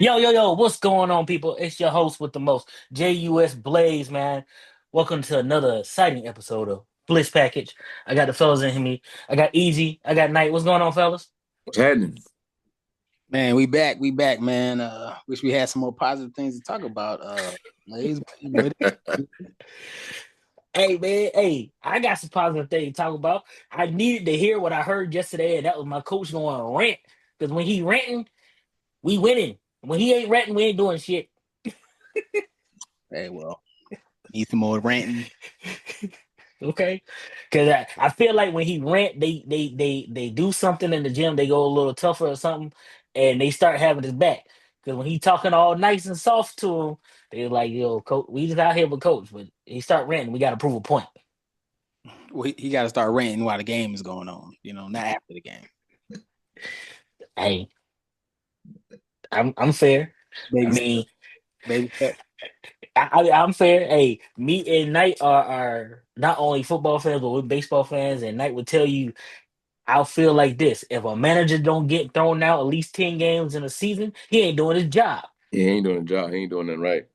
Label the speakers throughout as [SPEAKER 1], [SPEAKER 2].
[SPEAKER 1] Yo, what's going on, people? It's your host with the most, JUS Blaze, man. Welcome to another exciting episode of Bliss Package. I got the fellas in me. I got Easy. I got Knight. What's going on, fellas?
[SPEAKER 2] What's happening?
[SPEAKER 3] Man, we back, man. Wish we had some more positive things to talk about. Blaze, what?
[SPEAKER 1] Hey, man. Hey, I got some positive things to talk about. I needed to hear what I heard yesterday, and that was my coach going rant. Because when he ranting, we winning. When he ain't ranting, we ain't doing shit.
[SPEAKER 3] Hey, well, need some more ranting.
[SPEAKER 1] Okay, because I feel like when he rant, they do something in the gym, they go a little tougher or something, and they start having his back. Because when he talking all nice and soft to him, they like, yo, coach, we just out here with coach, but he start ranting, we got to prove a point.
[SPEAKER 3] Well, he got to start ranting while the game is going on. Not after the game.
[SPEAKER 1] Hey, I'm fair. I
[SPEAKER 3] Baby,
[SPEAKER 1] mean,
[SPEAKER 3] baby step.
[SPEAKER 1] I'm fair. Hey, me and Knight are not only football fans, but we're baseball fans, and Knight would tell you I'll feel like this. If a manager don't get thrown out at least 10 games in a season, he ain't doing his job.
[SPEAKER 2] He ain't doing a job. He ain't doing nothing right.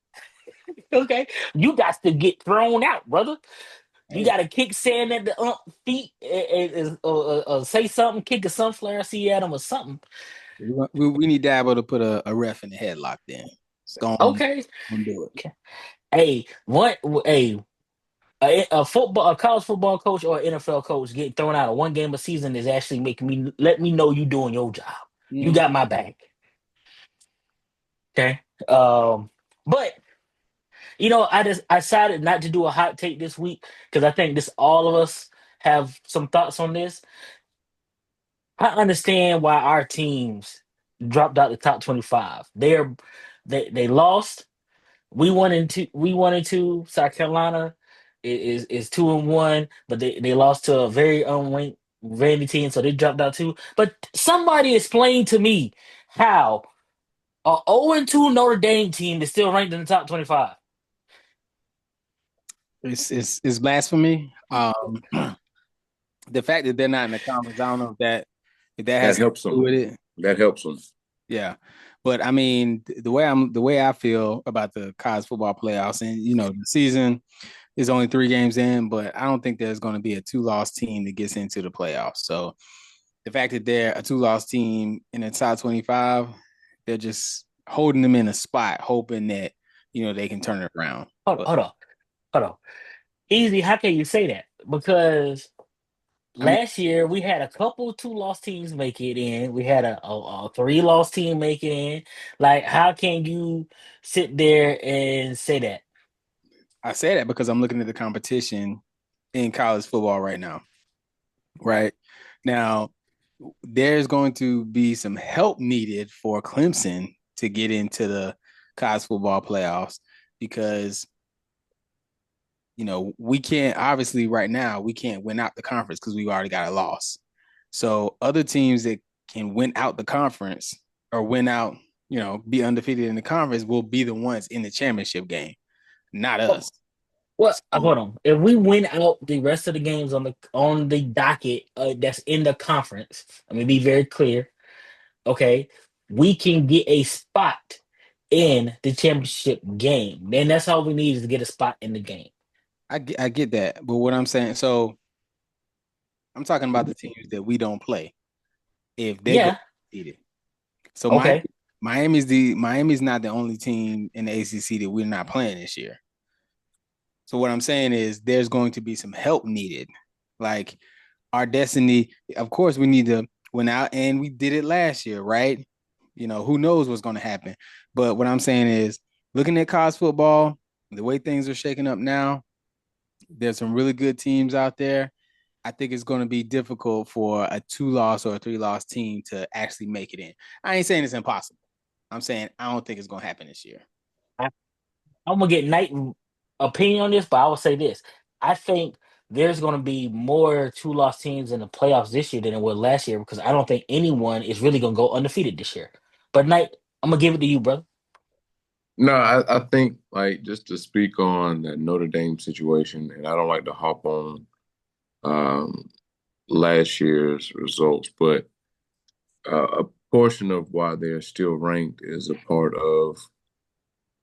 [SPEAKER 1] Okay? You got to get thrown out, brother. You
[SPEAKER 3] Hey,
[SPEAKER 1] got to kick sand at the feet and say something, kick a sunflower seed at him or something.
[SPEAKER 3] we need Dabo to put a ref in the headlock. Then it's going
[SPEAKER 1] Okay.
[SPEAKER 3] to do it.
[SPEAKER 1] Hey, what? Hey, a college football coach or an NFL coach getting thrown out of one game a season is actually making me let me know you doing your job. You
[SPEAKER 3] Mhm.
[SPEAKER 1] got my back. Okay. But I decided not to do a hot take this week because I think this all of us have some thoughts on this. I understand why our teams dropped out the top 25. They lost. We won in two. South Carolina is 2-1, but they lost to a very unranked Vandy team, so they dropped out too. But somebody explain to me how a 0-2 Notre Dame team is still ranked in the top 25.
[SPEAKER 3] It's blasphemy. The fact that they're not in the conference, I don't know if that
[SPEAKER 2] That
[SPEAKER 3] has to
[SPEAKER 2] helps
[SPEAKER 3] do
[SPEAKER 2] him.
[SPEAKER 3] with it.
[SPEAKER 2] That helps him.
[SPEAKER 3] Yeah. But I mean, the way I feel about the college football playoffs, and the season is only 3 games in, but I don't think there's going to be a two-loss team that gets into the playoffs. So the fact that they're a two-loss team in the top 25, they're just holding them in a spot, hoping that they can turn it around.
[SPEAKER 1] Hold,
[SPEAKER 3] But
[SPEAKER 1] hold on, hold on. Easy, how can you say that? Because
[SPEAKER 3] I mean,
[SPEAKER 1] last year we had a couple two-loss teams make it in. We had a three-loss team make it in. Like, how can you sit there and say that?
[SPEAKER 3] I say that because I'm looking at the competition in college football right now. Right now, there's going to be some help needed for Clemson to get into the college football playoffs because we can't obviously right now we can't win out the conference because we've already got a loss. So other teams that can win out the conference or win out, be undefeated in the conference will be the ones in the championship game, not us.
[SPEAKER 1] Well,
[SPEAKER 3] So
[SPEAKER 1] hold on. If we win out the rest of the games on the docket that's in the conference, let me be very clear. Okay, we can get a spot in the championship game. And that's all we need is to get a spot in the game.
[SPEAKER 3] I get that, but what I'm saying, so I'm talking about the teams that we don't play if they go
[SPEAKER 1] Yeah.
[SPEAKER 3] undefeated. So
[SPEAKER 1] Okay.
[SPEAKER 3] Miami's not the only team in the ACC that we're not playing this year. So what I'm saying is there's going to be some help needed. Like our destiny, of course, we need to win out, and we did it last year, right? Who knows what's going to happen. But what I'm saying is looking at college football, the way things are shaking up now, there's some really good teams out there. I think it's going to be difficult for a two-loss or a three-loss team to actually make it in. I ain't saying it's impossible. I'm saying I don't think it's going to happen this year.
[SPEAKER 1] I, I'm gonna get Knight opinion on this, but I will say this. I think there's gonna be more two-loss teams in the playoffs this year than it was last year because I don't think anyone is really gonna go undefeated this year. But Knight, I'm gonna give it to you, brother.
[SPEAKER 2] No, I think like just to speak on that Notre Dame situation, and I don't like to hop on um, last year's results, but a portion of why they're still ranked is a part of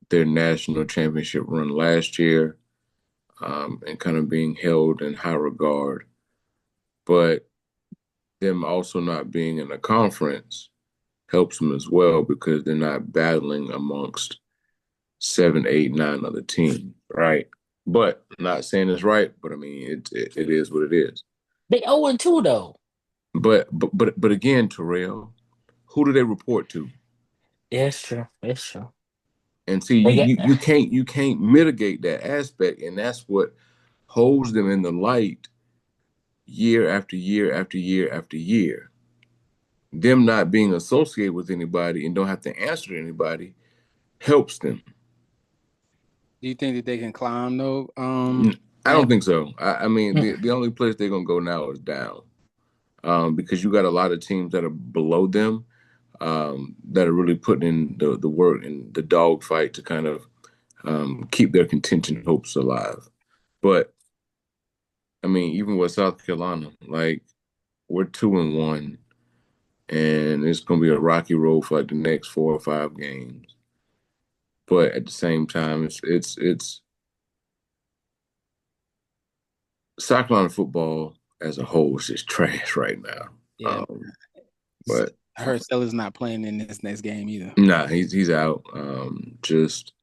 [SPEAKER 2] their national championship run last year, and kind of being held in high regard. But them also not being in a conference helps them as well because they're not battling amongst 7, 8, 9 other teams, right? But I'm not saying it's right, but I mean it is what it is.
[SPEAKER 1] They 0-2 though.
[SPEAKER 2] But again, Terrell, who do they report to?
[SPEAKER 1] Yeah, it's true. It's true.
[SPEAKER 2] And see,
[SPEAKER 1] They get
[SPEAKER 2] you can't mitigate that aspect, and that's what holds them in the light year after year after year after year. Them not being associated with anybody and don't have to answer to anybody helps them.
[SPEAKER 3] Do you think that they can climb though?
[SPEAKER 2] I don't think so. I mean, the only place they're gonna go now is down, because you got a lot of teams that are below them, that are really putting in the work and the dog fight to kind of keep their contention hopes alive. But I mean, even with South Carolina, like we're 2-1, and it's gonna be a rocky road for like the next 4 or 5 games. But at the same time, it's South Carolina football as a whole is just trash right now.
[SPEAKER 3] Yeah.
[SPEAKER 2] But
[SPEAKER 3] I heard Sellers not playing in this next game either.
[SPEAKER 2] nah, he's out. Just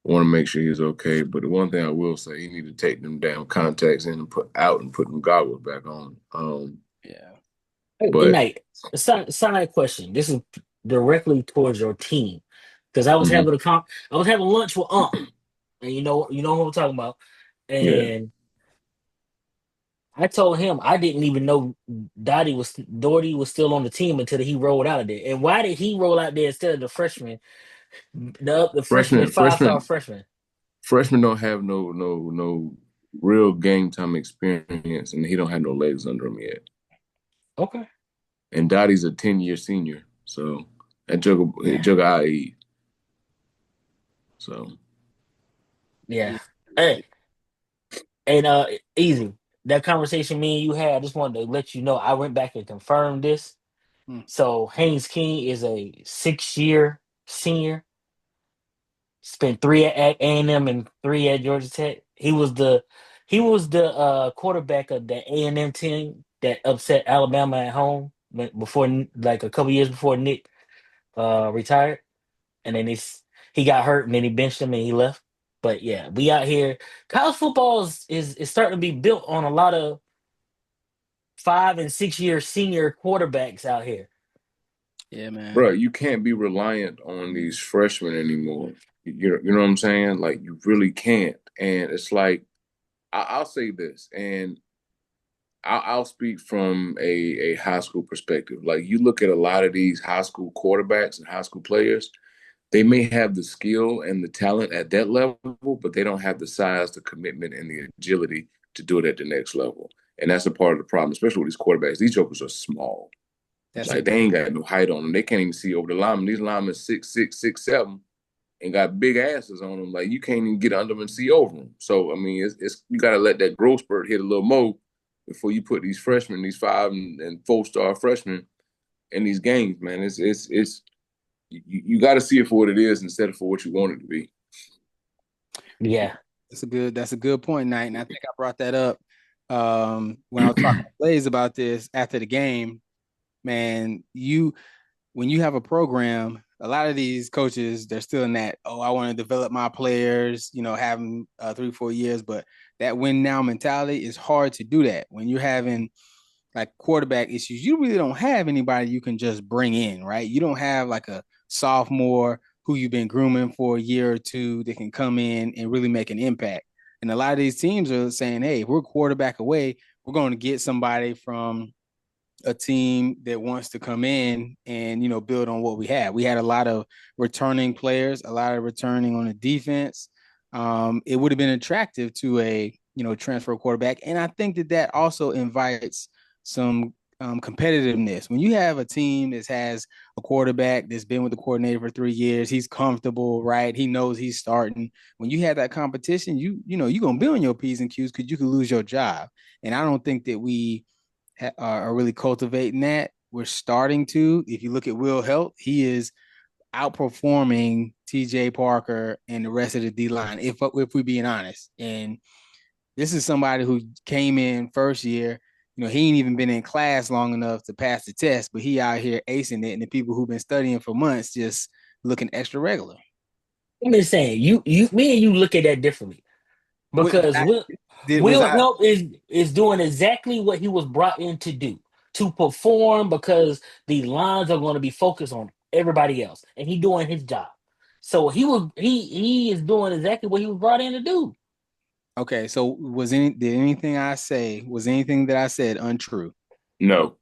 [SPEAKER 2] want to make sure he's okay. But the one thing I will say, you need to take them damn contacts in and put them goggles back on.
[SPEAKER 3] Yeah.
[SPEAKER 1] Good night. Side question. This is directly towards your team because I was
[SPEAKER 2] Mhm.
[SPEAKER 1] having I was having lunch with and you know what I'm talking about,
[SPEAKER 2] Yeah.
[SPEAKER 1] and I told him I didn't even know Doherty was still on the team until he rolled out of there. And why did he roll out there instead of the freshman, the freshman
[SPEAKER 2] Freshmen,
[SPEAKER 1] 5-star
[SPEAKER 2] freshmen,
[SPEAKER 1] freshman?
[SPEAKER 2] freshmen don't have no real game time experience, and he don't have no legs under him yet.
[SPEAKER 1] Okay.
[SPEAKER 2] And Dottie's a 10-year senior, so that jugger IE. So
[SPEAKER 1] Yeah. Hey, and easy. That conversation me and you had, I just wanted to let you know I went back and confirmed this.
[SPEAKER 3] Hmm.
[SPEAKER 1] So Haynes King is a 6-year senior. Spent 3 at A&M and 3 at Georgia Tech. He was the quarterback of the A&M team that upset Alabama at home before, like a couple years before Nick retired, and then he got hurt and then he benched him and he left. But yeah, we out here. College football is starting to be built on a lot of 5 and 6 year senior quarterbacks out here.
[SPEAKER 3] Yeah, man.
[SPEAKER 2] bro, you can't be reliant on these freshmen anymore. You know what I'm saying? Like you really can't. And it's like I'll say this, and I'll speak from a high school perspective. Like you look at a lot of these high school quarterbacks and high school players, they may have the skill and the talent at that level, but they don't have the size, the commitment, and the agility to do it at the next level. And that's a part of the problem, especially with these quarterbacks. These jokers are small. Like they ain't got no height on them. They can't even see over the lineman. These linemen 6'6", 6'7", and got big asses on them. Like you can't even get under them and see over them. So I mean, it's you got to let that growth spurt hit a little more before you put these freshmen, these 5 and 4-star freshmen, in these games. Man, it's you got to see it for what it is instead of for what you want it to be.
[SPEAKER 1] Yeah.
[SPEAKER 3] That's a good point, Knight. And I think I brought that up when I was talking to Blaze about this after the game. Man, when you have a program, a lot of these coaches, they're still in that, oh, I want to develop my players, have them 3-4 years, but that win now mentality is hard to do that. When you're having like quarterback issues, you really don't have anybody you can just bring in, right? You don't have like a sophomore who you've been grooming for a year or two that can come in and really make an impact. And a lot of these teams are saying, hey, if we're quarterback away, we're going to get somebody from a team that wants to come in and build on what we have. We had a lot of returning players, a lot of returning on the defense. It would have been attractive to a transfer quarterback, and I think that also invites some competitiveness. When you have a team that has a quarterback that's been with the coordinator for 3 years, he's comfortable, right? He knows he's starting. When you have that competition, you're gonna be on your P's and Q's because you could lose your job. And I don't think that we are really cultivating that we're starting to. If you look at Will Helt, he is outperforming TJ Parker and the rest of the D line, if we're being honest. And this is somebody who came in first year. He ain't even been in class long enough to pass the test, but he out here acing it, and the people who've been studying for months just looking extra regular.
[SPEAKER 1] I'm just saying, me and you look at that differently because
[SPEAKER 3] Was
[SPEAKER 1] Will
[SPEAKER 3] I
[SPEAKER 1] Help is doing exactly what he was brought in to do, to perform, because the lines are going to be focused on everybody else, and he doing his job. So he is doing exactly what he was brought in to do.
[SPEAKER 3] okay? So did anything that I said untrue?
[SPEAKER 2] No.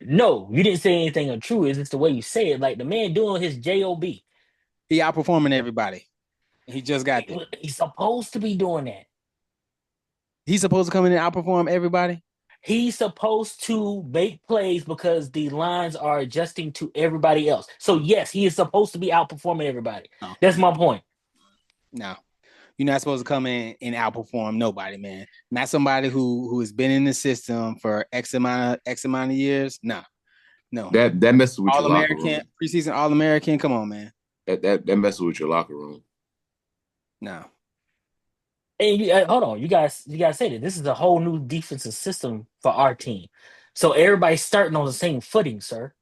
[SPEAKER 1] No, you didn't say anything untrue. It's just the way you say it. Like the man doing his job.
[SPEAKER 3] He outperforming everybody. He just got there.
[SPEAKER 1] He's supposed to be doing that.
[SPEAKER 3] He's supposed to come in and outperform everybody.
[SPEAKER 1] He's supposed to make plays because the lines are adjusting to everybody else. So yes, he is supposed to be outperforming everybody.
[SPEAKER 3] No.
[SPEAKER 1] That's my point.
[SPEAKER 3] No, you're not supposed to come in and outperform nobody, man. Not somebody who has been in the system for X amount of years. No.
[SPEAKER 2] That messes with your locker
[SPEAKER 3] All-American,
[SPEAKER 2] room.
[SPEAKER 3] preseason All-American. Come on, man.
[SPEAKER 2] That messes with your locker room.
[SPEAKER 3] No.
[SPEAKER 1] And hold on, you guys say that this is a whole new defensive system for our team. So everybody's starting on the same footing, sir.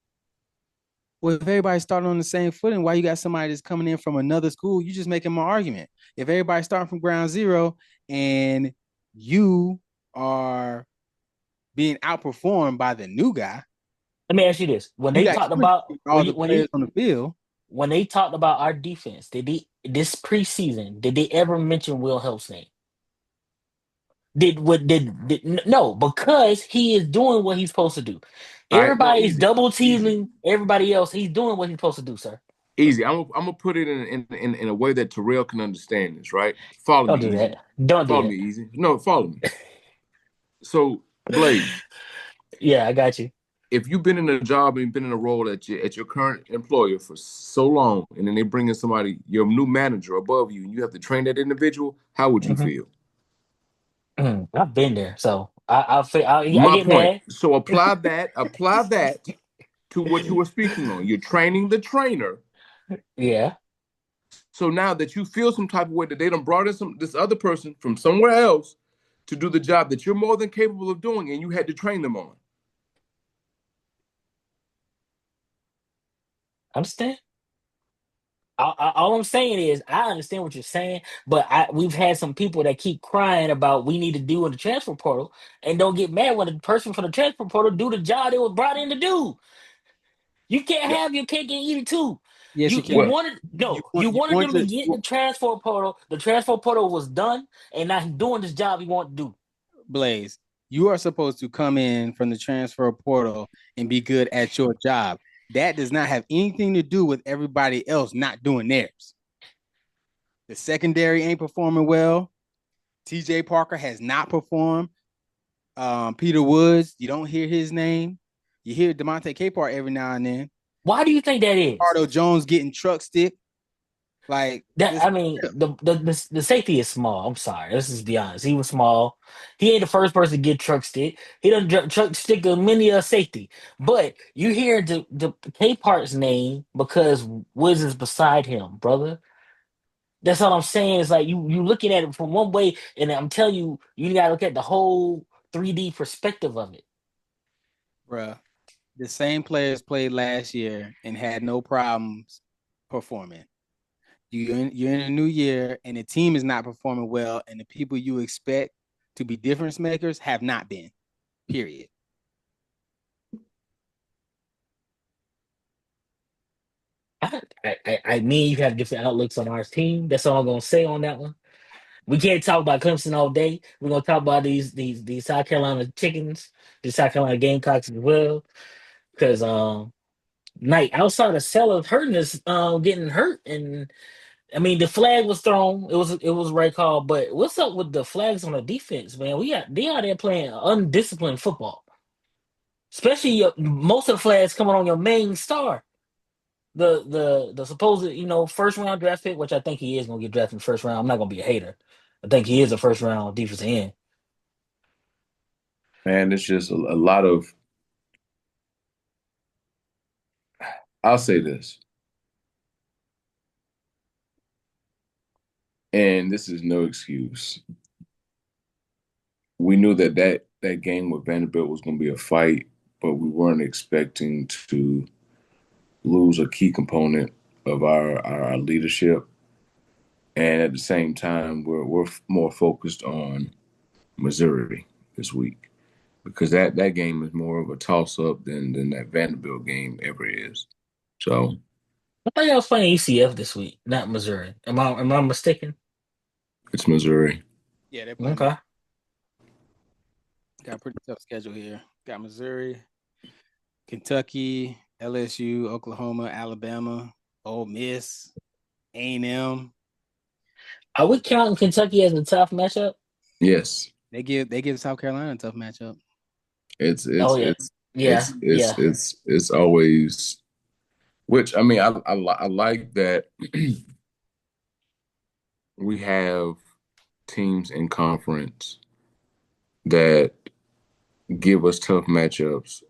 [SPEAKER 3] Well, if everybody's starting on the same footing, why you got somebody that's coming in from another school? You just making my argument. If everybody's starting from ground zero and you are being outperformed by the new guy,
[SPEAKER 1] Let me ask you this: when they talked about
[SPEAKER 3] all the players on the field,
[SPEAKER 1] when they talked about our defense, this preseason did they ever mention Will Help's name? No, because he is doing what he's supposed to do.
[SPEAKER 2] All right, well,
[SPEAKER 1] Everybody's
[SPEAKER 2] easy,
[SPEAKER 1] double
[SPEAKER 2] easy,
[SPEAKER 1] teaming everybody else. He's doing what he's supposed to do, sir.
[SPEAKER 2] easy. I'm gonna put it in a way that Terrell can understand this. Right? Follow
[SPEAKER 1] Don't
[SPEAKER 2] me,
[SPEAKER 1] do
[SPEAKER 2] easy.
[SPEAKER 1] that. Don't do
[SPEAKER 2] Follow
[SPEAKER 1] that.
[SPEAKER 2] me, easy. No, follow me. So, Blaze,
[SPEAKER 1] Yeah, I got you.
[SPEAKER 2] if you've been in a job and been in a role at your current employer for so long, and then they bring in somebody, your new manager above you, and you have to train that individual, how would you feel?
[SPEAKER 1] I've been there, so I
[SPEAKER 2] My
[SPEAKER 1] get
[SPEAKER 2] point.
[SPEAKER 1] mad.
[SPEAKER 2] So apply that to what you were speaking on. You're training the trainer.
[SPEAKER 1] Yeah,
[SPEAKER 2] So now that you feel some type of way that they done brought in this other person from somewhere else to do the job that you're more than capable of doing, and you had to train them on.
[SPEAKER 1] understand. All I'm saying is I understand what you're saying, but we've had some people that keep crying about we need to do in the transfer portal, and don't get mad when the person from the transfer portal do the job they was brought in to do. You can't
[SPEAKER 2] Yeah.
[SPEAKER 1] have your cake and eat it too.
[SPEAKER 3] yes,
[SPEAKER 1] You
[SPEAKER 3] you
[SPEAKER 1] you
[SPEAKER 3] can.
[SPEAKER 2] Well,
[SPEAKER 1] wanted you
[SPEAKER 3] You
[SPEAKER 1] wanted
[SPEAKER 3] want
[SPEAKER 1] them to
[SPEAKER 3] to
[SPEAKER 1] get in the transfer portal. The transfer portal was done, and now he's doing this job he wanted to do.
[SPEAKER 3] Blaze. You are supposed to come in from the transfer portal and be good at your job. That does not have anything to do with everybody else not doing theirs. The secondary ain't performing well. TJ Parker has not performed. Peter Woods, you don't hear his name. You hear Demonte Capart every now and then.
[SPEAKER 1] Why do you think that is?
[SPEAKER 3] Ricardo Jones getting truck stick. Like
[SPEAKER 1] That I mean, the safety is small. I'm sorry. Let's just be honest. He was small. He ain't the first person to get truck stick. He done truck stick a many a safety. But you hear the K part's name because Woods is beside him, brother. That's all I'm saying. It's like you looking at it from one way, and I'm telling you, you gotta look at the whole 3D perspective of it.
[SPEAKER 3] bruh, the same players played last year and had no problems performing. You're in a new year and the team is not performing well, and the people you expect to be difference makers have not been. Period.
[SPEAKER 1] I mean, you have different outlooks on our team. That's all I'm gonna say on that one. We can't talk about Clemson all day. We're gonna talk about these South Carolina chickens, the South Carolina Gamecocks as well. Because Knight outside of Sellers hurting us, getting hurt, and I mean the flag was thrown. It was right call, but what's up with the flags on the defense, man? They out there playing undisciplined football, especially most of the flags coming on your main star. The supposed first round draft pick, which I think he is gonna get drafted in the first round. I'm not gonna be a hater. I think he is a first round defensive end.
[SPEAKER 2] man, it's just a lot of I'll say this, and this is no excuse. We knew that game with Vanderbilt was going to be a fight, but we weren't expecting to lose a key component of our leadership. And at the same time, we're more focused on Missouri this week because that game is more of a toss up than that Vanderbilt game ever is. So
[SPEAKER 1] I thought y'all was playing ECF this week, not Missouri. Am I mistaken?
[SPEAKER 2] it's Missouri.
[SPEAKER 3] Yeah, they're playing.
[SPEAKER 1] Okay.
[SPEAKER 3] Got a pretty tough schedule here. Got Missouri, Kentucky, LSU, Oklahoma, Alabama, Ole Miss, A&M.
[SPEAKER 1] Are we counting Kentucky as a tough matchup?
[SPEAKER 2] Yes.
[SPEAKER 3] They give South Carolina a tough matchup.
[SPEAKER 2] It's
[SPEAKER 1] Oh yeah, yeah, yeah.
[SPEAKER 2] it's always, which I mean I like that we have teams in conference that give us tough matchups,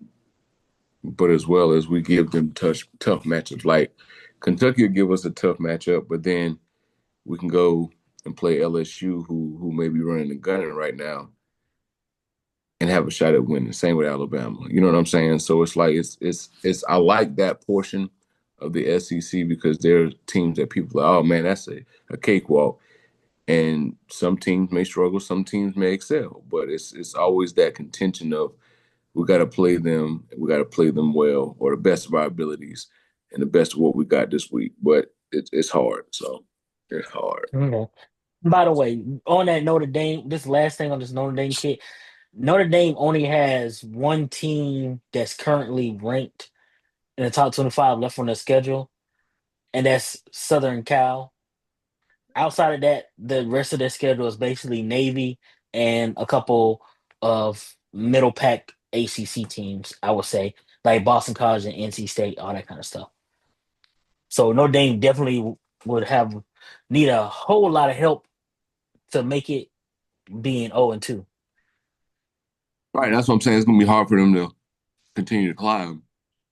[SPEAKER 2] but as well as we give them tough matchups. Like Kentucky will give us a tough matchup, but then we can go and play LSU, who may be running the gunning right now, and have a shot at winning. Same with Alabama. You know what I'm saying? So it's like it's I like that portion of the SEC because there are teams that people are, oh man, that's a cakewalk. And some teams may struggle, some teams may excel, but it's always that contention of we got to play them well, or the best of our abilities, and the best of what we got this week. But it's hard, so it's hard.
[SPEAKER 1] Okay. By the way, on that Notre Dame, this last thing on this Notre Dame kid, Notre Dame only has one team that's currently ranked in the top 25 left on their schedule, and that's Southern Cal. Outside of that, the rest of their schedule is basically Navy and a couple of middle pack ACC teams, I would say, like Boston College and NC State, all that kind of stuff. So Notre Dame definitely would have need a whole lot of help to make it being 0-2.
[SPEAKER 2] Right, that's what I'm saying. It's gonna be hard for them to continue to climb.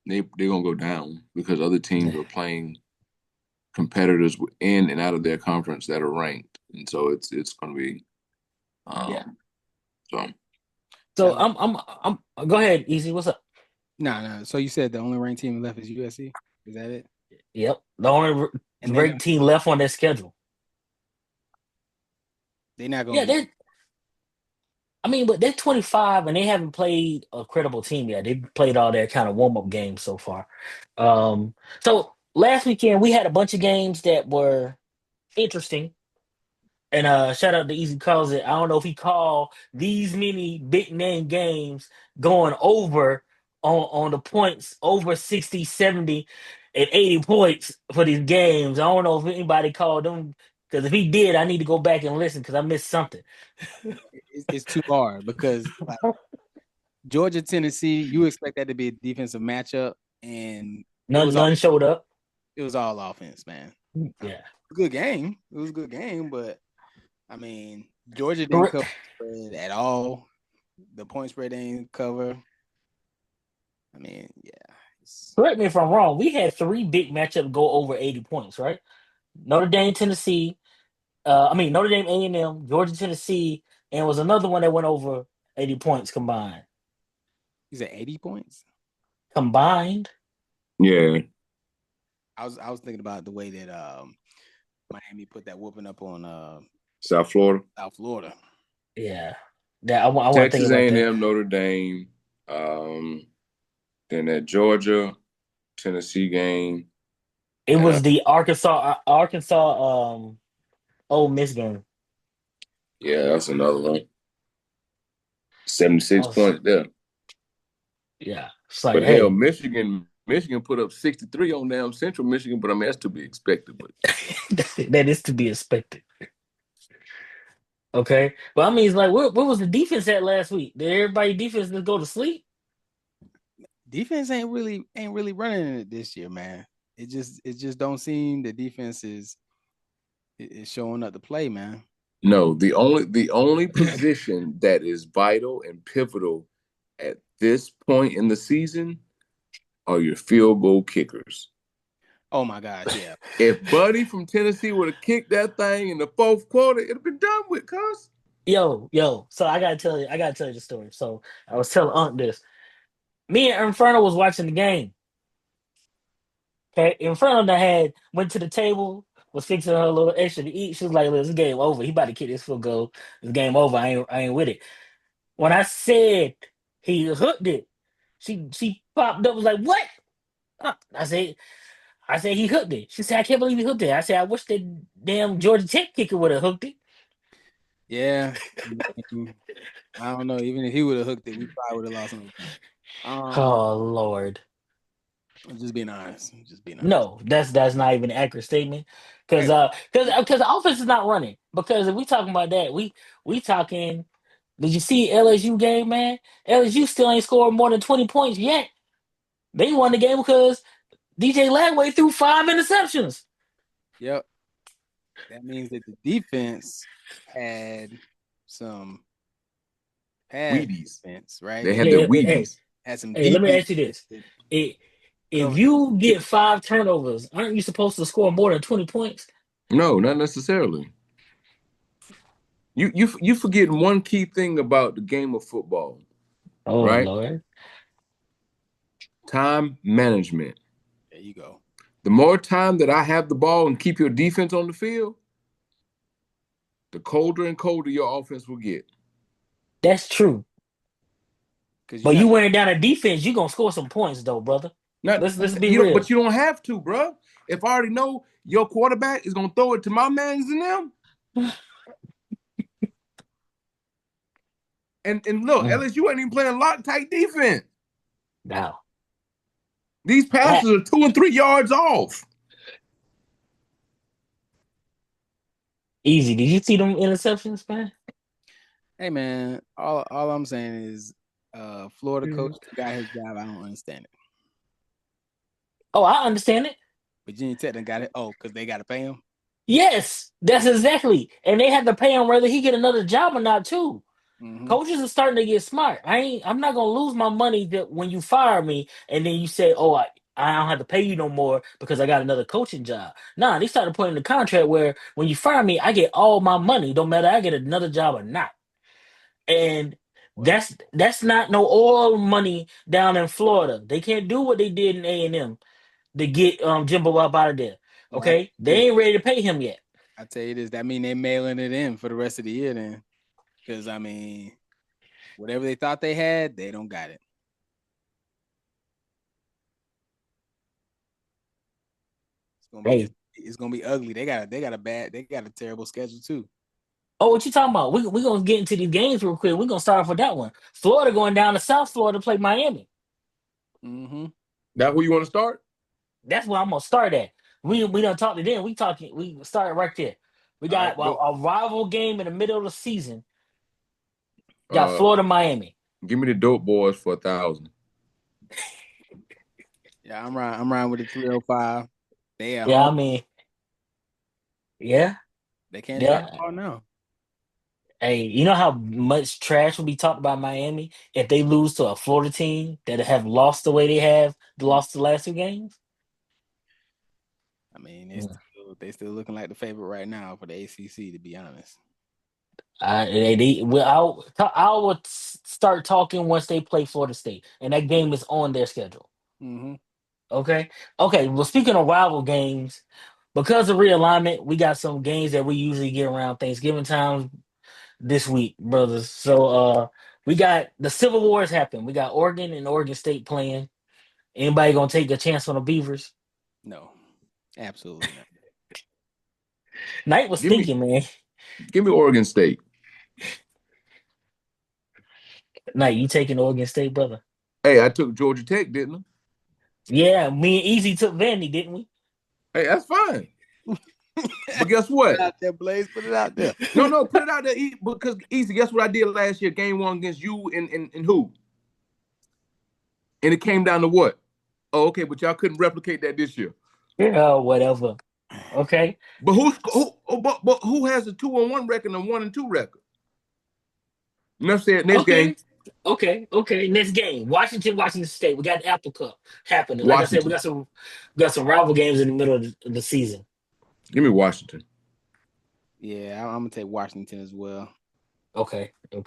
[SPEAKER 2] They're gonna go down because other teams are playing competitors in and out of their conference that are ranked, and so it's gonna be
[SPEAKER 1] Yeah.
[SPEAKER 2] so.
[SPEAKER 1] So I'm go ahead, Easy. What's up?
[SPEAKER 3] No. So you said the only ranked team left is USC? Is that it?
[SPEAKER 1] Yep. The only
[SPEAKER 3] And
[SPEAKER 1] ranked team left on their schedule.
[SPEAKER 3] They're not gonna
[SPEAKER 1] Yeah,
[SPEAKER 3] be.
[SPEAKER 1] but they're 25 and they haven't played a credible team yet. They've played all their kind of warm-up games so far. So last weekend we had a bunch of games that were interesting. And shout out to Easy Calls It. I don't know if he called these many big name games going over on the points over 60, 70, and 80 points for these games. I don't know if anybody called them because if he did, I need to go back and listen because I missed something.
[SPEAKER 3] It's too hard because like, Georgia, Tennessee, you expect that to be a defensive matchup, and
[SPEAKER 1] None showed up.
[SPEAKER 3] It was all offense, man.
[SPEAKER 1] Yeah.
[SPEAKER 3] Good game. It was a good game, but I mean, Georgia didn't cover the spread at all. The point spread didn't cover. I mean, yeah.
[SPEAKER 1] Correct me if I'm wrong. We had 3 big matchups go over 80 points, right? Notre Dame, Tennessee. Notre Dame, A&M, Georgia, Tennessee, and was another one that went over 80 points combined.
[SPEAKER 3] You said 80 points?
[SPEAKER 1] Combined?
[SPEAKER 2] Yeah.
[SPEAKER 3] I was thinking about the way that Miami put that whooping up on
[SPEAKER 2] South Florida.
[SPEAKER 1] Yeah. I want
[SPEAKER 2] Texas
[SPEAKER 1] to think about
[SPEAKER 2] A&M, Notre Dame, then that Georgia, Tennessee game.
[SPEAKER 1] It was the Arkansas Ole Miss game.
[SPEAKER 2] Yeah, that's another one. 76 points there.
[SPEAKER 1] Yeah. It's like,
[SPEAKER 2] but
[SPEAKER 1] hey.
[SPEAKER 2] hell, Michigan put up 63 on damn Central Michigan, but I mean that's to be expected. But
[SPEAKER 1] that is to be expected. Okay. But I mean it's like what was the defense at last week? Did everybody defense just go to sleep?
[SPEAKER 3] Defense ain't really running it this year, man. It just don't seem the defense is showing up to play, man.
[SPEAKER 2] No, the only position that is vital and pivotal at this point in the season are your field goal kickers.
[SPEAKER 3] Oh my gosh, yeah.
[SPEAKER 2] If Buddy from Tennessee would have kicked that thing in the fourth quarter, it'd have been done with, cuz.
[SPEAKER 1] Yo. So I gotta tell you the story. So I was telling Aunt this. Me and Inferno was watching the game. Okay, Inferno went to the table, was fixing her a little extra to eat. She was like, "Look, this game over. He about to kick this field goal. This game over. I ain't with it." When I said he hooked it, she popped up was like, "What?" I said he hooked it. She said, "I can't believe he hooked it." I said, "I wish the damn Georgia Tech kicker would have hooked it."
[SPEAKER 3] Yeah. I don't know. Even if he would have hooked it, we probably would have lost him.
[SPEAKER 1] Oh Lord.
[SPEAKER 3] I'm just being honest.
[SPEAKER 1] No, that's not even an accurate statement. Because
[SPEAKER 2] Hey,
[SPEAKER 1] the offense is not running. Because if we talking about that, we talking. Did you see LSU game, man? LSU still ain't scored more than 20 points yet. They won the game because DJ Lagway threw 5 interceptions.
[SPEAKER 3] Yep. That means that the defense had some
[SPEAKER 2] Wheaties.
[SPEAKER 3] defense, right?
[SPEAKER 2] They had their
[SPEAKER 1] Yeah,
[SPEAKER 2] Wheaties.
[SPEAKER 3] had some
[SPEAKER 1] hey, let me
[SPEAKER 3] defense.
[SPEAKER 1] ask you this: if
[SPEAKER 3] Cover.
[SPEAKER 1] you get 5 turnovers, aren't you supposed to score more than 20 points?
[SPEAKER 2] No, not necessarily. You forgetting one key thing about the game of football,
[SPEAKER 1] Oh
[SPEAKER 2] right?
[SPEAKER 1] Lord.
[SPEAKER 2] Time management.
[SPEAKER 3] There you go.
[SPEAKER 2] The more time that I have the ball and keep your defense on the field, the colder and colder your offense will get.
[SPEAKER 1] That's true.
[SPEAKER 3] Because
[SPEAKER 1] But you wearing down a defense, you gonna score some points though, brother.
[SPEAKER 2] Not
[SPEAKER 1] Let's be
[SPEAKER 2] you don't,
[SPEAKER 1] real.
[SPEAKER 2] but you don't have to, bro. If I already know your quarterback is gonna throw it to my mans and them, and look, LSU ain't even playing Loctite defense.
[SPEAKER 1] Now,
[SPEAKER 2] These passes are 2 and 3 yards off.
[SPEAKER 1] easy. Did you see them interceptions, man?
[SPEAKER 3] Hey man, all I'm saying is Florida coach got his job. I don't understand it.
[SPEAKER 1] Oh, I understand it.
[SPEAKER 3] Virginia Tech done got it. Oh, because they gotta pay him.
[SPEAKER 1] Yes, that's exactly. And they had to pay him whether he get another job or not, too.
[SPEAKER 3] Mm-hmm.
[SPEAKER 1] Coaches are starting to get smart. I'm not gonna lose my money that when you fire me and then you say, "Oh, I don't have to pay you no more because I got another coaching job." Nah, they started putting the contract where when you fire me, I get all my money, no matter I get another job or not. And that's not no oil money down in Florida. They can't do what they did in A&M to get Jimbo up out of there. Okay, they ain't ready to pay him yet.
[SPEAKER 3] I tell you this, that mean they mailing it in for the rest of the year then, because I mean, whatever they thought they had, they don't got it. It's gonna be ugly. They got a terrible schedule too.
[SPEAKER 1] Oh, what you talking about? We gonna get into these games real quick. We're gonna start off with that one. Florida going down to South Florida to play Miami.
[SPEAKER 3] Mm-hmm.
[SPEAKER 2] That who you want to start?
[SPEAKER 1] That's where I'm gonna start at. We done talked to them. We started right there. We got a rival game in the middle of the season. Got Florida, Miami.
[SPEAKER 2] Give me the Dope Boys for 1,000.
[SPEAKER 3] Yeah, I'm riding with the 305. They at
[SPEAKER 1] Yeah,
[SPEAKER 3] home.
[SPEAKER 1] I mean, yeah,
[SPEAKER 3] they can't drop the ball now.
[SPEAKER 1] Hey, you know how much trash will be talked about Miami if they lose to a Florida team that have lost the way they have lost the last 2 games?
[SPEAKER 3] I mean, they still looking like the favorite right now for the ACC, to be honest.
[SPEAKER 1] I will start talking once they play Florida State, and that game is on their schedule.
[SPEAKER 3] Mm-hmm.
[SPEAKER 1] Okay. Well, speaking of rival games, because of realignment, we got some games that we usually get around Thanksgiving time this week, brothers. So we got the Civil Wars happen. We got Oregon and Oregon State playing. Anybody gonna take a chance on the Beavers?
[SPEAKER 3] No, absolutely not.
[SPEAKER 1] Knight was thinking, man.
[SPEAKER 2] Give me Oregon State.
[SPEAKER 1] Knight, you taking Oregon State, brother?
[SPEAKER 2] Hey, I took Georgia Tech, didn't I?
[SPEAKER 1] Yeah, me and Easy took Vandy, didn't we?
[SPEAKER 2] Hey, that's fine. But guess what?
[SPEAKER 3] Put it out there, Blaze. Put it out there.
[SPEAKER 2] No, put it out there because Easy. Guess what I did last year? Game 1 against you and who? And it came down to what? Oh, okay, but y'all couldn't replicate that this year.
[SPEAKER 1] Yeah, whatever. Okay.
[SPEAKER 2] But who has a 2-1 record and a 1-2 record? Enough said. Next game.
[SPEAKER 1] Okay. Next game, Washington State. We got the Apple Cup happening. Like I said,
[SPEAKER 2] Washington.
[SPEAKER 1] we got some rival games in the middle of the season.
[SPEAKER 2] Give me Washington.
[SPEAKER 3] Yeah, I'm gonna take Washington as well.
[SPEAKER 1] Okay. All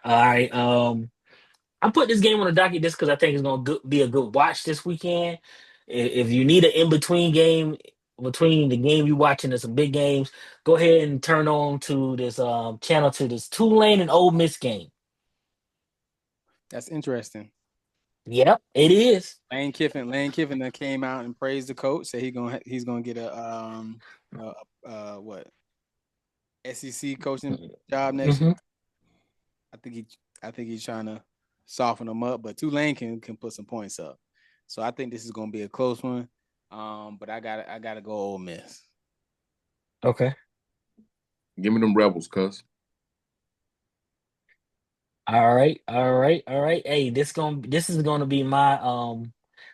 [SPEAKER 1] right. I put this game on the docket just because I think it's going to be a good watch this weekend. If you need an in between game between the game you watching and some big games, go ahead and turn on to this channel to this Tulane and Ole Miss game.
[SPEAKER 3] That's interesting.
[SPEAKER 1] Yep, it is.
[SPEAKER 3] Lane Kiffin that came out and praised the coach. Said he's gonna get what SEC coaching job next year.
[SPEAKER 1] Hmm.
[SPEAKER 3] I think he's trying to soften them up, but Tulane can put some points up. So I think this is gonna be a close one. But I gotta go Ole Miss.
[SPEAKER 1] Okay.
[SPEAKER 2] Give me them Rebels, cuz.
[SPEAKER 1] All right. Hey, this is gonna be my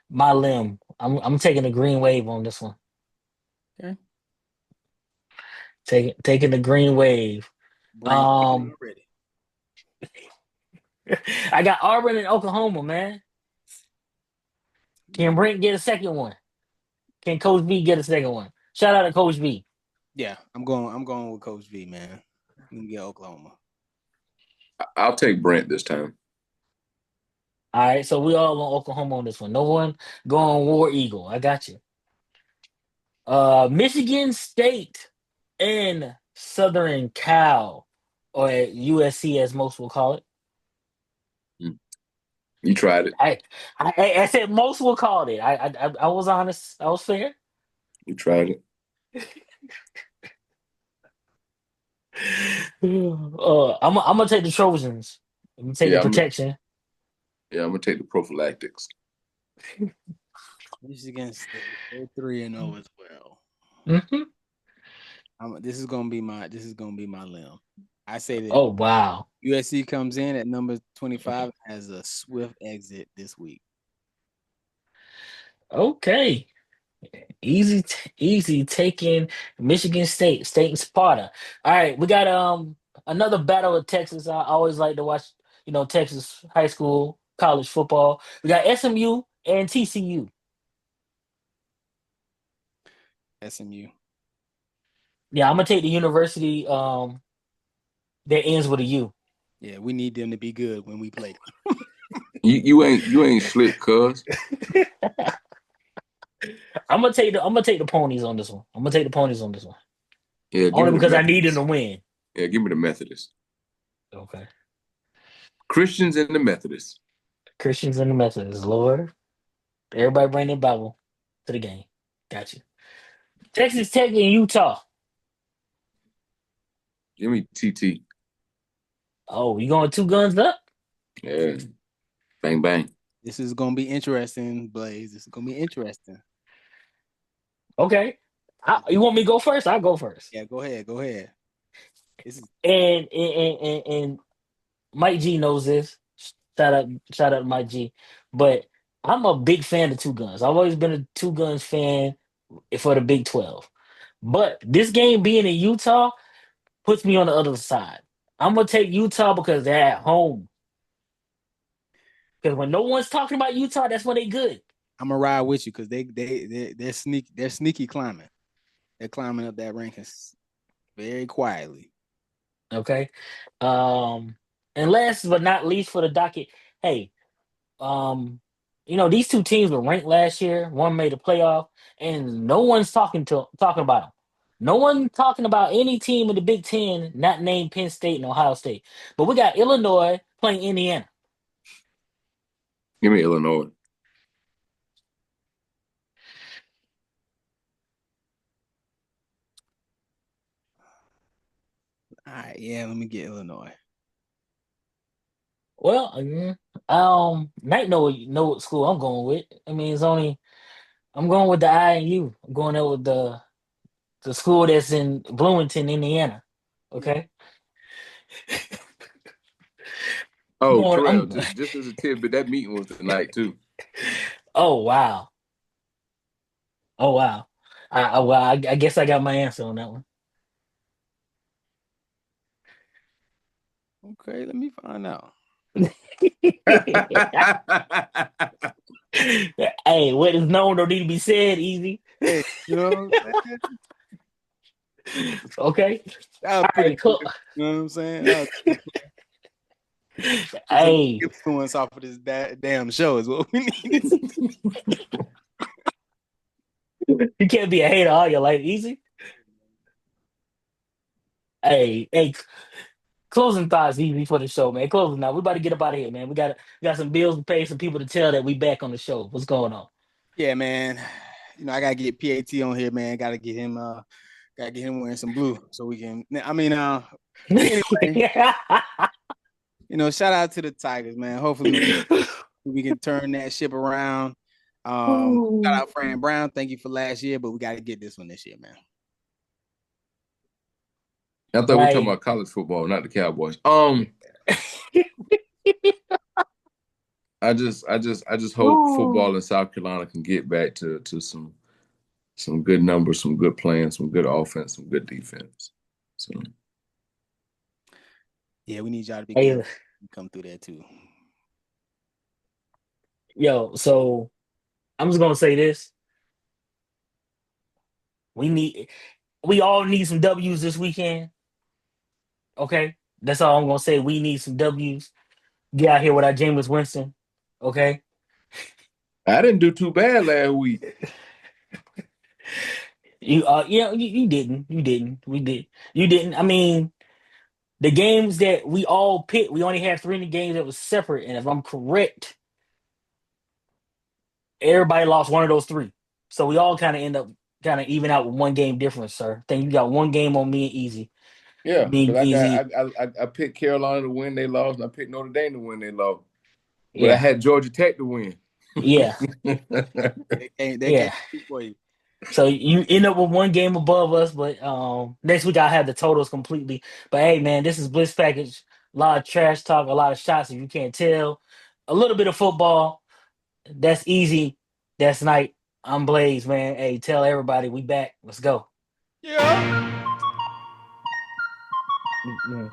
[SPEAKER 1] limb. I'm taking the green wave on this one.
[SPEAKER 3] Okay,
[SPEAKER 1] Taking the green wave.
[SPEAKER 3] bring
[SPEAKER 1] Um,
[SPEAKER 3] ready.
[SPEAKER 1] I got Auburn and Oklahoma, man. Can Brent get a second one? Can Coach B get a second one? Shout out to Coach B.
[SPEAKER 3] Yeah, I'm going with Coach V, man. Let me get Oklahoma.
[SPEAKER 2] I'll take Brent this time.
[SPEAKER 1] All right, so we all on Oklahoma on this one. No one going War Eagle. I got you. Michigan State and Southern Cal, or USC as most will call it.
[SPEAKER 2] Mm. You tried it.
[SPEAKER 1] I said most will call it. I was honest. I was fair.
[SPEAKER 2] You tried it.
[SPEAKER 1] I'm gonna take the Trojans. I'm gonna take the
[SPEAKER 2] Yeah,
[SPEAKER 1] protection.
[SPEAKER 2] I'm gonna take the prophylactics.
[SPEAKER 3] Michigan State, they're 3-0 as well.
[SPEAKER 1] Hmm.
[SPEAKER 3] This is gonna be my limb. I say that
[SPEAKER 1] Oh wow.
[SPEAKER 3] USC comes in at number 25 as a swift exit this week.
[SPEAKER 1] Okay. Easy taking Michigan State and Sparta. All right, we got another battle of Texas. I always like to watch, Texas high school, college football. We got SMU and TCU.
[SPEAKER 3] SMU.
[SPEAKER 1] Yeah, I'm gonna take the university that ends with a U.
[SPEAKER 3] Yeah, we need them to be good when we play.
[SPEAKER 2] You ain't slick, cuz.
[SPEAKER 1] I'm gonna take the ponies on this one. I'm gonna take the ponies on this one.
[SPEAKER 2] Yeah, give
[SPEAKER 1] Only
[SPEAKER 2] me the
[SPEAKER 1] because I need them
[SPEAKER 2] Methodists.
[SPEAKER 1] to win.
[SPEAKER 2] Yeah, give me the Methodists.
[SPEAKER 1] Okay.
[SPEAKER 2] Christians and the Methodists.
[SPEAKER 1] Christians and the Methodists, Lord. Everybody bring their Bible to the game. Got you. Texas Tech and Utah.
[SPEAKER 2] Give me TT.
[SPEAKER 1] Oh, you going two guns up?
[SPEAKER 2] Yeah. Bang bang.
[SPEAKER 3] This is gonna be interesting, Blaze. This is gonna be interesting.
[SPEAKER 1] Okay. You want me to go first? I'll go first.
[SPEAKER 3] Yeah, go ahead. Go ahead. This is
[SPEAKER 1] And Mike G knows this. Shout out to Mike G. But I'm a big fan of two guns. I've always been a two guns fan for the Big 12. But this game being in Utah puts me on the other side. I'm gonna take Utah because they're at home. Because when no one's talking about Utah, that's when they good.
[SPEAKER 3] I'm gonna ride with you because they're sneaky climbing. They're climbing up that rankings very quietly.
[SPEAKER 1] Okay. Um, and last but not least for the docket, hey, these two teams were ranked last year. One made a playoff, and no one's talking about them. No one talking about any team in the Big Ten not named Penn State and Ohio State. But we got Illinois playing Indiana.
[SPEAKER 2] Give me Illinois.
[SPEAKER 3] All right, yeah, let me get Illinois.
[SPEAKER 1] Well, Knight know what school I'm going with. I mean, I'm going with the IU. I'm going there with the school that's in Bloomington, Indiana. Okay.
[SPEAKER 2] Oh,
[SPEAKER 1] I'm
[SPEAKER 2] Terrell, just as a tidbit, that meeting was tonight too.
[SPEAKER 1] Oh wow. Oh wow. I guess I got my answer on that one.
[SPEAKER 3] Okay, let me find out.
[SPEAKER 1] Hey, what is known don't need to be said. Easy.
[SPEAKER 3] Hey, you know,
[SPEAKER 1] Okay.
[SPEAKER 3] that was
[SPEAKER 1] All
[SPEAKER 3] pretty
[SPEAKER 1] right. Cool.
[SPEAKER 3] good. You know what I'm saying? That was some
[SPEAKER 1] Hey.
[SPEAKER 3] influence off of this damn show is what we needed.
[SPEAKER 1] You can't be a hater all your life. Easy. Hey. Closing thoughts, easy for the show, man. Closing now. We about to get up out of here, man. We got some bills to pay, some people to tell that we back on the show. What's going on?
[SPEAKER 3] Yeah, man. You know, I gotta get PAT on here, man. Gotta get him wearing some blue so we can anyway, you know, shout out to the Tigers, man. Hopefully we can turn that ship around. Shout out Fran Brown. Thank you for last year, but we got to get this one this year, man.
[SPEAKER 2] I thought we were talking about college football, not the Cowboys. I just hope football in South Carolina can get back to some good numbers, some good playing, some good offense, some good defense. So
[SPEAKER 3] yeah, we need y'all to be good. Come through there too.
[SPEAKER 1] Yo, so I'm just gonna say this. We all need some W's this weekend. Okay? That's all I'm gonna say. We need some W's. Get out here with our Jameis Winston. Okay.
[SPEAKER 2] I didn't do too bad last week.
[SPEAKER 1] You didn't. You didn't. We did. You didn't. I mean, the games that we all picked, we only had 3 in the games that was separate. And if I'm correct, everybody lost one of those 3. So we all kind of end up kind of even out with 1 game difference, sir. I think you got 1 game on me and Easy.
[SPEAKER 2] Yeah,
[SPEAKER 1] Being
[SPEAKER 2] because
[SPEAKER 1] Easy.
[SPEAKER 2] I picked Carolina to win, they lost, and I picked Notre Dame to win, they lost. But
[SPEAKER 1] Yeah.
[SPEAKER 2] I had Georgia Tech to win.
[SPEAKER 1] Yeah.
[SPEAKER 3] they can't for you.
[SPEAKER 1] So you end up with 1 game above us, but next week I'll have the totals completely. But hey, man, this is Bliss Package. A lot of trash talk, a lot of shots if you can't tell. A little bit of football. That's Easy. That's Night. I'm Blaze, man. Hey, tell everybody we back. Let's go.
[SPEAKER 3] Yeah.
[SPEAKER 1] Mm-mm.